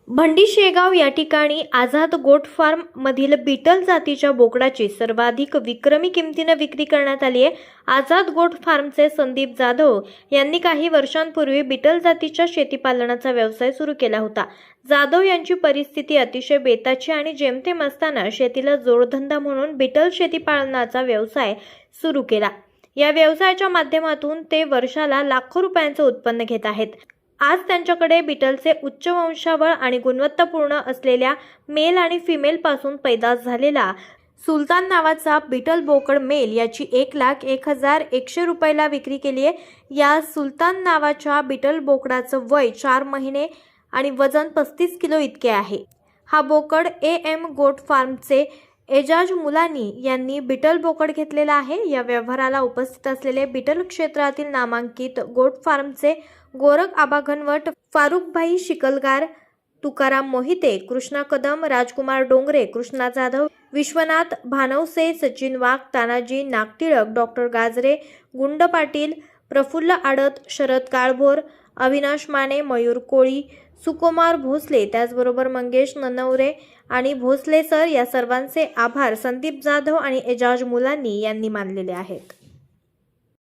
भंडी शेगाव या ठिकाणी Azad goat farm मधील बीटल जातीच्या बोकडाची सर्वाधिक विक्रमी किमतीने विक्री करण्यात आली आहे। आझाद गोट फार्मचे संदीप जाधव यांनी काही वर्षांपूर्वी बीटल जातीच्या शेतीपालनाचा व्यवसाय सुरू केला होता। जाधव यांची परिस्थिती अतिशय बेताची आणि जेमतेम असताना शेतीला जोडधंदा म्हणून बीटल शेतीपालनाचा व्यवसाय सुरू केला। या व्यवसायाच्या माध्यमातून ते वर्षाला लाखो रुपयांचे उत्पन्न घेत आहेत। आज त्यांच्याकडे बीटलचे उच्च वंशावळ आणि गुणवत्तापूर्ण असलेल्या मेल आणि फिमेल पासून पैदास झालेला सुलतान नावाचा बीटल बोकड मेल याची 1,01,100 रुपयाला विक्री केली आहे। या सुलतान नावाच्या बीटल बोकडाचं वय 4 महिने आणि वजन 35 किलो इतके आहे। हा बोकड AM गोट फार्मचे एजाज मुलानी यांनी बीटल बोकड घेतलेला आहे। या व्यवहाराला उपस्थित असलेले बीटल क्षेत्रातील नामांकित गोट फार्मचे गोरख आबा घनवट, फारुखभाई शिकलगार, तुकाराम मोहिते, कृष्णा कदम, राजकुमार डोंगरे, कृष्णा जाधव, विश्वनाथ भानवसे, सचिन वाघ, तानाजी नागटिळक, डॉक्टर गाजरे, गुंड पाटील, प्रफुल्ल आडत, शरद काळभोर, अविनाश माने, मयूर कोळी, सुकुमार भोसले, त्याचबरोबर मंगेश ननवरे आणि भोसले सर या सर्वांचे आभार संदीप जाधव आणि एजाज मुलानी यांनी मानलेले आहेत।